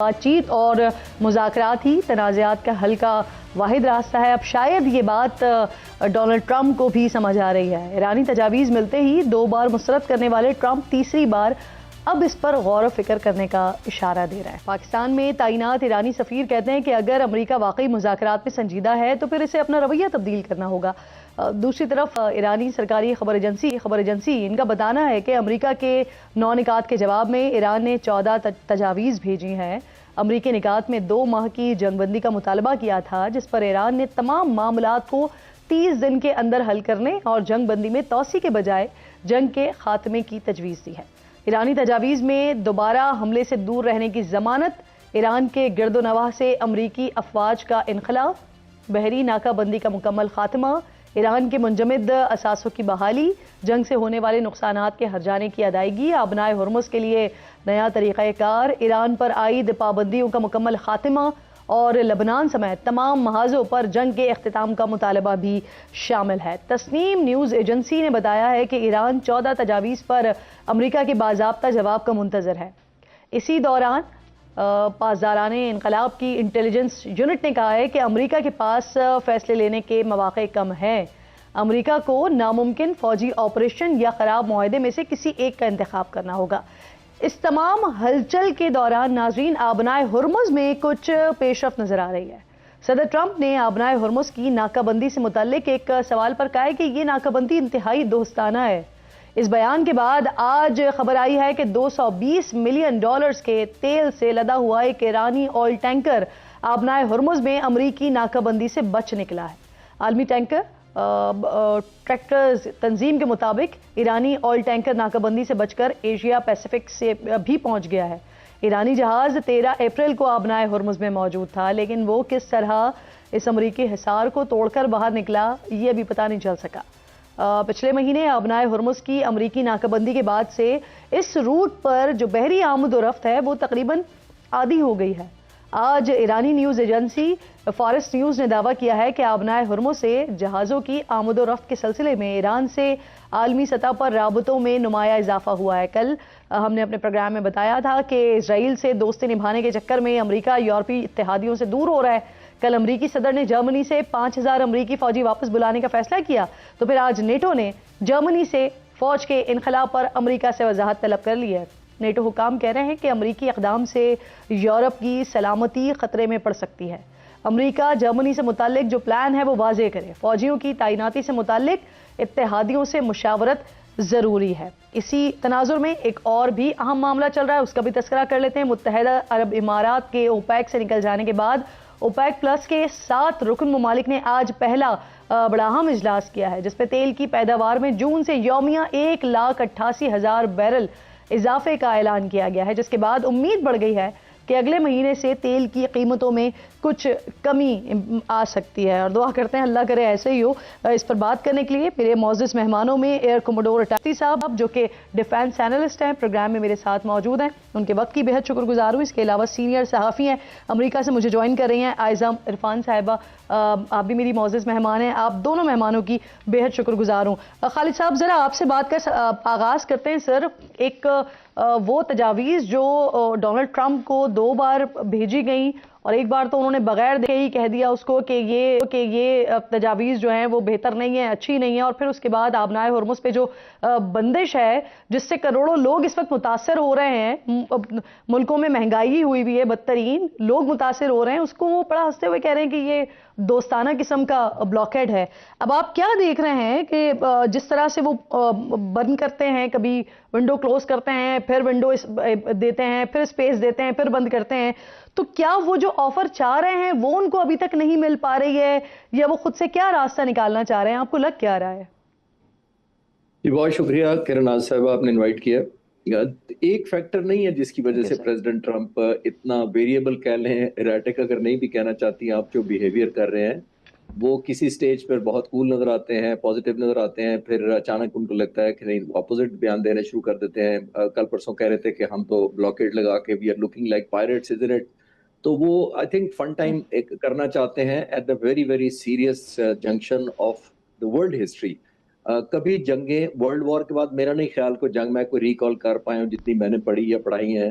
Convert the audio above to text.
بات چیت اور مذاکرات ہی تنازعات کا حل کا واحد راستہ ہے۔ اب شاید یہ بات ڈونلڈ ٹرمپ کو بھی سمجھ آ رہی ہے۔ ایرانی تجاویز ملتے ہی 2 بار مسترد کرنے والے ٹرمپ تیسری بار اب اس پر غور و فکر کرنے کا اشارہ دے رہا ہے۔ پاکستان میں تعینات ایرانی سفیر کہتے ہیں کہ اگر امریکہ واقعی مذاکرات میں سنجیدہ ہے تو پھر اسے اپنا رویہ تبدیل کرنا ہوگا۔ دوسری طرف ایرانی سرکاری خبر ایجنسی ان کا بتانا ہے کہ امریکہ کے 9 نکات کے جواب میں ایران نے 14 تجاویز بھیجی ہیں۔ امریکی نکات میں 2 ماہ کی جنگ بندی کا مطالبہ کیا تھا، جس پر ایران نے تمام معاملات کو 30 دن کے اندر حل کرنے اور جنگ بندی میں توسیع کے بجائے جنگ کے خاتمے کی تجویز دی ہے۔ ایرانی تجاویز میں دوبارہ حملے سے دور رہنے کی ضمانت، ایران کے گرد و نواح سے امریکی افواج کا انخلاء، بحری ناکہ بندی کا مکمل خاتمہ، ایران کے منجمد اثاثوں کی بحالی، جنگ سے ہونے والے نقصانات کے ہرجانے کی ادائیگی، آبنائے ہرمز کے لیے نیا طریقہ کار، ایران پر عائد پابندیوں کا مکمل خاتمہ اور لبنان سمیت تمام محاذوں پر جنگ کے اختتام کا مطالبہ بھی شامل ہے۔ تسنیم نیوز ایجنسی نے بتایا ہے کہ ایران 14 تجاویز پر امریکہ کے باضابطہ جواب کا منتظر ہے۔ اسی دوران پاسداران انقلاب کی انٹیلیجنس یونٹ نے کہا ہے کہ امریکہ کے پاس فیصلے لینے کے مواقع کم ہیں۔ امریکہ کو ناممکن فوجی آپریشن یا خراب معاہدے میں سے کسی ایک کا انتخاب کرنا ہوگا۔ اس تمام ہلچل کے دوران ناظرین آبنائے ہرمز میں کچھ پیش رفت نظر آ رہی ہے۔ صدر ٹرمپ نے آبنائے ہرمز کی ناکہ بندی سے متعلق ایک سوال پر کہا ہے کہ یہ ناکہ بندی انتہائی دوستانہ ہے۔ اس بیان کے بعد آج خبر آئی ہے کہ $220 ملین کے تیل سے لدا ہوا ایک ایرانی آئل ٹینکر آبنائے ہرمز میں امریکی ناکہ بندی سے بچ نکلا ہے۔ عالمی ٹینکر ٹریکٹرز تنظیم کے مطابق ایرانی آئل ٹینکر ناکہ بندی سے بچ کر ایشیا پیسیفک سے بھی پہنچ گیا ہے۔ ایرانی جہاز 13 اپریل کو آبنائے ہرمز میں موجود تھا، لیکن وہ کس طرح اس امریکی حصار کو توڑ کر باہر نکلا یہ ابھی پتہ نہیں چل سکا۔ پچھلے مہینے آبنائے ہرمز کی امریکی ناکہ بندی کے بعد سے اس روٹ پر جو بحری آمد و رفت ہے وہ تقریباً عادی ہو گئی ہے۔ آج ایرانی نیوز ایجنسی فارس نیوز نے دعویٰ کیا ہے کہ آبنائے ہرمز سے جہازوں کی آمد و رفت کے سلسلے میں ایران سے عالمی سطح پر رابطوں میں نمایاں اضافہ ہوا ہے۔ کل ہم نے اپنے پروگرام میں بتایا تھا کہ اسرائیل سے دوستی نبھانے کے چکر میں امریکہ یورپی اتحادیوں سے دور ہو رہا ہے۔ کل امریکی صدر نے جرمنی سے 5000 امریکی فوجی واپس بلانے کا فیصلہ کیا، تو پھر آج نیٹو نے جرمنی سے فوج کے انخلاء پر امریکہ سے وضاحت طلب کر لی ہے۔ نیٹو حکام کہہ رہے ہیں کہ امریکی اقدام سے یورپ کی سلامتی خطرے میں پڑ سکتی ہے۔ امریکہ جرمنی سے متعلق جو پلان ہے وہ واضح کرے۔ فوجیوں کی تعیناتی سے متعلق اتحادیوں سے مشاورت ضروری ہے۔ اسی تناظر میں ایک اور بھی اہم معاملہ چل رہا ہے، اس کا بھی تذکرہ کر لیتے ہیں۔ متحدہ عرب امارات کے اوپیک سے نکل جانے کے بعد اوپیک پلس کے 7 رکن ممالک نے آج پہلا بڑا اہم اجلاس کیا ہے، جس پہ تیل کی پیداوار میں جون سے یومیہ 1,88,000 بیرل اضافے کا اعلان کیا گیا ہے، جس کے بعد امید بڑھ گئی ہے کہ اگلے مہینے سے تیل کی قیمتوں میں کچھ کمی آ سکتی ہے، اور دعا کرتے ہیں اللہ کرے ایسے ہی ہو۔ اس پر بات کرنے کے لیے میرے معزز مہمانوں میں ایئر کوموڈور اٹاسی صاحب جو کہ ڈیفینس اینالسٹ ہیں، پروگرام میں میرے ساتھ موجود ہیں، ان کے وقت کی بہت شکر گزار ہوں۔ اس کے علاوہ سینئر صحافی ہیں، امریکہ سے مجھے جوائن کر رہی ہیں عائزہ عرفان صاحبہ، آپ بھی میری معزز مہمان ہیں، آپ دونوں مہمانوں کی بہت شکر گزار ہوں۔ خالد صاحب ذرا آپ سے بات کا آغاز کرتے ہیں۔ سر، ایک وہ تجاویز جو ڈونلڈ ٹرمپ کو 2 بار بھیجی گئیں اور ایک بار تو انہوں نے بغیر دیکھے ہی کہہ دیا اس کو کہ یہ تجاویز جو ہیں وہ بہتر نہیں ہیں، اچھی نہیں ہیں، اور پھر اس کے بعد آبنائے ہرمز پہ جو بندش ہے جس سے کروڑوں لوگ اس وقت متاثر ہو رہے ہیں، ملکوں میں مہنگائی ہوئی بھی ہے، بدترین لوگ متاثر ہو رہے ہیں، اس کو وہ بڑا ہنستے ہوئے کہہ رہے ہیں کہ یہ دوستانہ قسم کا بلاکیڈ ہے۔ اب آپ کیا دیکھ رہے ہیں کہ جس طرح سے وہ بند کرتے ہیں، کبھی ونڈو کلوز کرتے ہیں، پھر ونڈو دیتے ہیں، پھر اسپیس دیتے ہیں، پھر بند کرتے ہیں، تو کیا وہ جو آفر چاہ رہے ہیں وہ ان کو ابھی تک نہیں مل پا رہی ہے، یا وہ خود سے کیا راستہ نکالنا چاہ رہے ہیں؟ آپ کو لگ کیا رہا ہے؟ بہت شکریہ کرن آج صاحبہ، آپ نے انوائٹ کیا۔ ایک فیکٹر نہیں ہے جس کی وجہ سے پریزیڈنٹ ٹرمپ اتنا ویریبل کہہ لیں، ایراٹک اگر نہیں بھی کہنا چاہتی ہیں آپ، جو بیہیویئر کر رہے ہیں وہ کسی سٹیج پر بہت کول نظر آتے ہیں، پازیٹیو نظر آتے ہیں، پھر اچانک ان کو لگتا ہے کہ نہیں، اپوزٹ بیان دینے شروع کر دیتے ہیں۔ کل پرسوں کہہ رہے تھے کہ ہم تو بلاکیڈ لگا کے we are looking like pirates isn't it, تو وہ آئی تھنک فن ٹائم ایک کرنا چاہتے ہیں at the very very serious junction of the world history. کبھی جنگیں ورلڈ وار کے بعد میرا نہیں خیال کو جنگ میں کوئی ریکال کر پائے ہوں جتنی میں نے پڑھی یا پڑھائی ہیں،